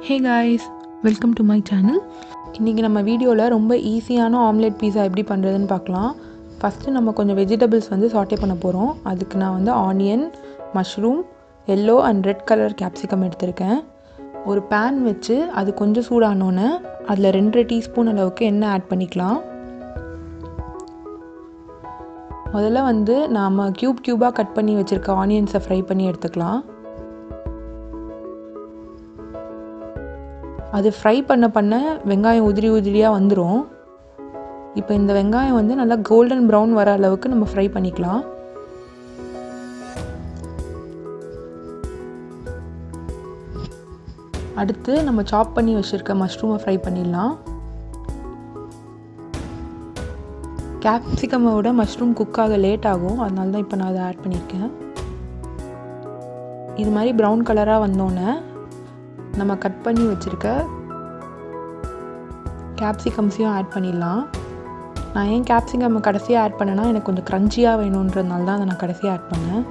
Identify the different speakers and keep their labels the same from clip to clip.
Speaker 1: Hey guys, welcome to my channel. இன்றைக்கி நம்ம வீடியோவில் ரொம்ப ஈஸியான ஆம்லெட் பீஸா எப்படி பண்ணுறதுன்னு பார்க்கலாம். ஃபஸ்ட்டு நம்ம கொஞ்சம் வெஜிடபிள்ஸ் சாட்டே பண்ண போகிறோம். அதுக்கு நான் onion, mushroom, yellow and red colour capsicum எடுத்திருக்கேன். ஒரு பேன் வச்சு அது கொஞ்சம் சூடானோன்னே அதில் 2 டீஸ்பூன் அளவுக்கு எண்ணெய் ஆட் பண்ணிக்கலாம். முதல்ல நாம் க்யூபாக கட் பண்ணி வச்சுருக்க ஆனியன்ஸை ஃப்ரை பண்ணி எடுத்துக்கலாம். அது ஃப்ரை பண்ண வெங்காயம் உதிரியாக வந்துடும். இப்போ இந்த வெங்காயம் நல்லா கோல்டன் ப்ரௌன் வர அளவுக்கு நம்ம ஃப்ரை பண்ணிக்கலாம். அடுத்து நம்ம சாப் பண்ணி வச்சுருக்க மஷ்ரூமை ஃப்ரை பண்ணிடலாம். கேப்சிகமை விட மஷ்ரூம் குக் ஆக லேட் ஆகும், அதனால தான் இப்போ நான் அதை ஆட் பண்ணியிருக்கேன். இது மாதிரி ப்ரௌன் கலராக வந்தோன்னே நம்ம கட் பண்ணி வச்சுருக்க கேப்சிகம்ஸையும் ஆட் பண்ணிடலாம். நான் ஏன் கேப்சிகம் கடைசியாக ஆட் பண்ணேன்னா எனக்கு கொஞ்சம் க்ரன்ச்சியாக வேணுன்றதுனால தான் அதை நான் கடைசியாக ஆட் பண்ணேன்.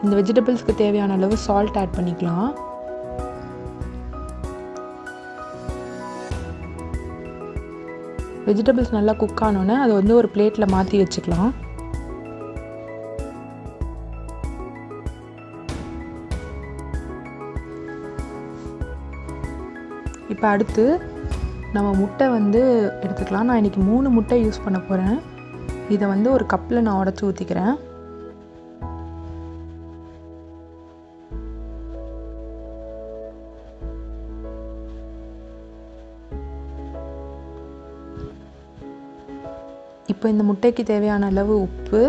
Speaker 1: இந்த வெஜிடபிள்ஸ்க்கு தேவையான அளவு சால்ட் ஆட் பண்ணிக்கலாம். வெஜிடபிள்ஸ் நல்லா குக் ஆனோன்னே அதை ஒரு பிளேட்டில் மாற்றி வச்சுக்கலாம். இப்போ அடுத்து நம்ம முட்டை எடுத்துக்கலாம். நான் இன்றைக்கி 3 முட்டை யூஸ் பண்ண போகிறேன். இதை ஒரு கப்பில் நான் உடச்சி ஊற்றிக்கிறேன். இப்போ இந்த முட்டைக்கு தேவையான அளவு உப்பு,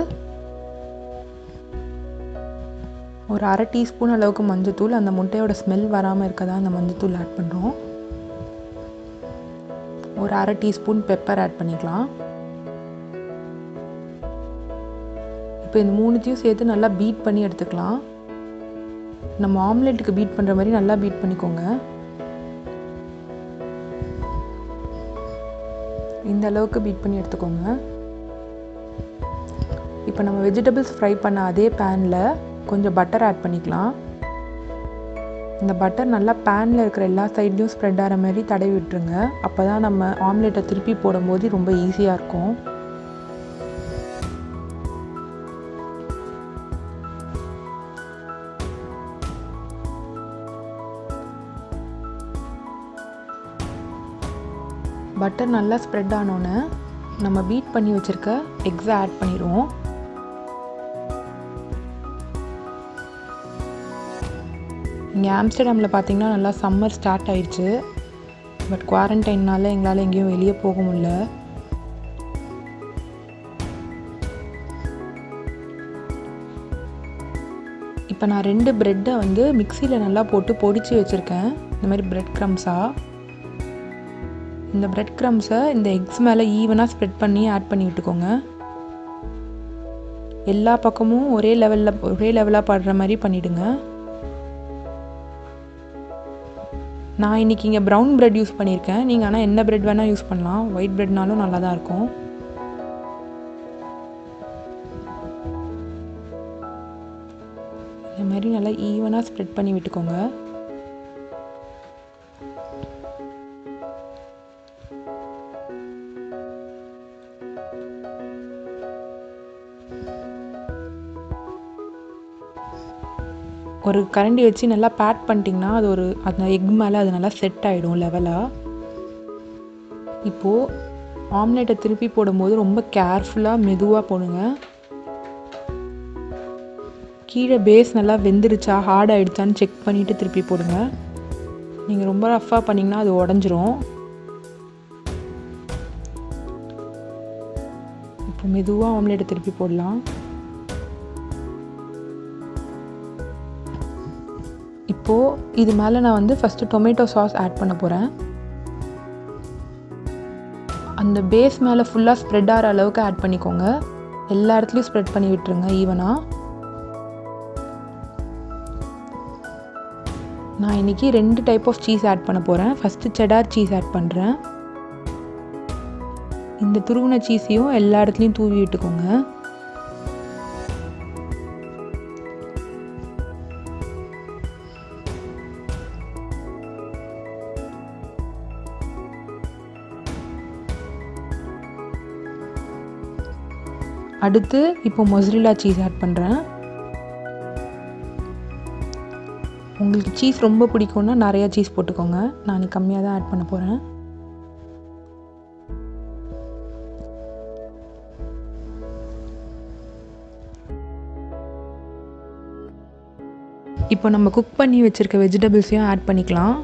Speaker 1: ஒரு 1/2 டீஸ்பூன் அளவுக்கு மஞ்சத்தூள், அந்த முட்டையோட ஸ்மெல் வராமல் இருக்க தான் அந்த மஞ்சத்தூள் ஆட் பண்ணுறோம். ஒரு 1/2 டீஸ்பூன் பெப்பர் ஆட் பண்ணிக்கலாம். இப்போ இந்த 3த்தையும் சேர்த்து நல்லா பீட் பண்ணி எடுத்துக்கலாம். நம்ம ஆம்லெட்டுக்கு பீட் பண்ணுற மாதிரி நல்லா பீட் பண்ணிக்கோங்க. இந்த அளவுக்கு பீட் பண்ணி எடுத்துக்கோங்க. இப்போ நம்ம வெஜிடபிள்ஸ் ஃப்ரை பண்ண அதே பேனில் கொஞ்சம் பட்டர் ஆட் பண்ணிக்கலாம். இந்த பட்டர் நல்லா பேனில் இருக்கிற எல்லா சைட்லேயும் ஸ்ப்ரெட் ஆகிற மாதிரி தடவி விட்டுருங்க. அப்போ தான் நம்ம ஆம்லெட்டை திருப்பி போடும்போது ரொம்ப ஈஸியாக இருக்கும். பட்டர் நல்லா ஸ்ப்ரெட் ஆனோன்னே நம்ம பீட் பண்ணி வச்சுருக்க எக்ஸை ஆட் பண்ணிடுவோம். இங்கே ஆம்ஸ்டர்டாமில் பார்த்திங்கன்னா நல்லா சம்மர் ஸ்டார்ட் ஆயிடுச்சு. பட் குவாரண்டைன்னால எங்களால் எங்கேயும் வெளியே போக முடியல. இப்போ நான் 2 ப்ரெட்டை மிக்சியில் நல்லா போட்டு பொடிச்சு வச்சுருக்கேன். இந்த மாதிரி ப்ரெட் க்ரம்ஸாக. இந்த ப்ரெட் க்ரம்ஸை இந்த எக்ஸ் மேலே ஈவனாக ஸ்ப்ரெட் பண்ணி ஆட் பண்ணி விட்டுக்கோங்க. எல்லா பக்கமும் ஒரே லெவலாக படுற மாதிரி பண்ணிவிடுங்க. நான் இன்றைக்கி இங்கே ப்ரௌன் ப்ரெட் யூஸ் பண்ணியிருக்கேன். நீங்கள் ஆனால் என்ன ப்ரெட் வேணால் யூஸ் பண்ணலாம். ஒயிட் ப்ரெட்னாலும் நல்லா தான் இருக்கும். இந்த மாதிரி நல்லா ஈவனாக ஸ்ப்ரெட் பண்ணி விட்டுக்கோங்க. ஒரு கரண்டி வச்சு நல்லா பேட் பண்ணிட்டிங்கன்னா அந்த எக் மேலே அது நல்லா செட் ஆகிடும் லெவலாக. இப்போது ஆம்லெட்டை திருப்பி போடும்போது ரொம்ப கேர்ஃபுல்லாக மெதுவாக போடுங்க. கீழே பேஸ் நல்லா வெந்துருச்சா ஹார்ட் ஆகிடுச்சான்னு செக் பண்ணிவிட்டு திருப்பி போடுங்க. நீங்கள் ரொம்ப ரஃப்பாக பண்ணிங்கன்னா அது உடஞ்சிரும். இப்போ மெதுவாக ஆம்லெட்டை திருப்பி போடலாம். இப்போது இது மேலே நான் ஃபஸ்ட்டு டொமேட்டோ சாஸ் ஆட் பண்ண போகிறேன். அந்த பேஸ் மேலே ஃபுல்லாக ஸ்ப்ரெட் ஆகிற அளவுக்கு ஆட் பண்ணிக்கோங்க. எல்லா இடத்துலையும் ஸ்ப்ரெட் பண்ணி விட்டுருங்க ஈவனாக. நான் இன்றைக்கி 2 டைப் ஆஃப் சீஸ் ஆட் பண்ண போகிறேன். ஃபஸ்ட்டு செடார் சீஸ் ஆட் பண்ணுறேன். இந்த துருவின சீஸையும் எல்லா இடத்துலையும் தூவி விட்டுக்கோங்க. அடுத்து இப்போ மொசரில்லா சீஸ் ஆட் பண்ணுறேன். உங்களுக்கு சீஸ் ரொம்ப பிடிக்கும்னா நிறையா சீஸ் போட்டுக்கோங்க. நான் கம்மியாக தான் ஆட் பண்ண போகிறேன். இப்போ நம்ம குக் பண்ணி வச்சுருக்க வெஜிடபிள்ஸையும் ஆட் பண்ணிக்கலாம்.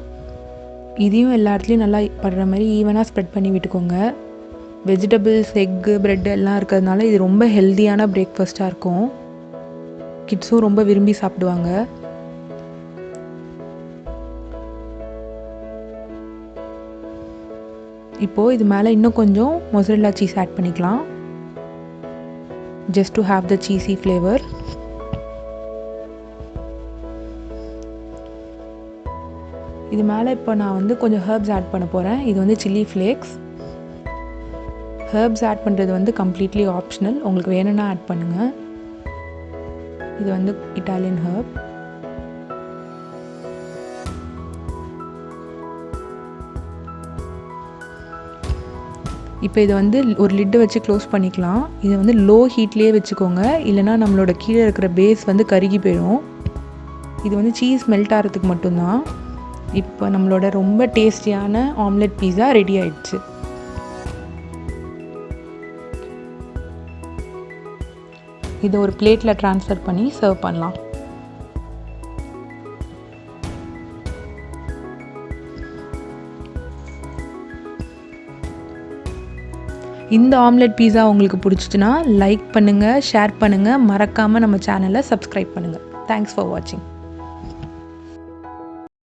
Speaker 1: இதையும் எல்லா இடத்துலையும் நல்லா படுற மாதிரி ஈவனாக ஸ்ப்ரெட் பண்ணி விட்டுக்கோங்க. வெஜிடபிள்ஸ், எக்கு, ப்ரெட் எல்லாம் இருக்கிறதுனால இது ரொம்ப ஹெல்த்தியான பிரேக்ஃபாஸ்ட்டாக இருக்கும். கிட்ஸும் ரொம்ப விரும்பி சாப்பிடுவாங்க. இப்போது இது மேலே இன்னும் கொஞ்சம் மொசரில்லா சீஸ் ஆட் பண்ணிக்கலாம். Just to have the cheesy flavour. இது மேலே இப்போ நான் வந்து கொஞ்சம் ஹெர்ப்ஸ் ஆட் பண்ண போகிறேன். இது வந்து சில்லி ஃப்ளேக்ஸ். ஹெர்ப்ஸ் ஆட் பண்ணுறது வந்து கம்ப்ளீட்லி ஆப்ஷனல். உங்களுக்கு வேணும்னா ஆட் பண்ணுங்கள். இது வந்து இட்டாலியன் ஹெர்ப். இப்போ இதை வந்து ஒரு லிட்டை வச்சு க்ளோஸ் பண்ணிக்கலாம். இதை வந்து லோ ஹீட்லேயே வச்சுக்கோங்க, இல்லைனா நம்மளோட கீழே இருக்கிற பேஸ் வந்து கருகி போயிடும். இது வந்து சீஸ் மெல்ட் ஆகிறதுக்கு மட்டும்தான். இப்போ நம்மளோட ரொம்ப டேஸ்டியான ஆம்லெட் பீஸா ரெடி ஆயிடுச்சு. இதை ஒரு பிளேட்டில் ட்ரான்ஸ்ஃபர் பண்ணி சர்வ் பண்ணலாம். இந்த ஆம்லெட் பீஸா உங்களுக்கு பிடிச்சிச்சுன்னா லைக் பண்ணுங்கள், ஷேர் பண்ணுங்கள், மறக்காமல் நம்ம சேனலை சப்ஸ்கிரைப் பண்ணுங்கள். தேங்க்ஸ் ஃபார் வாட்சிங்.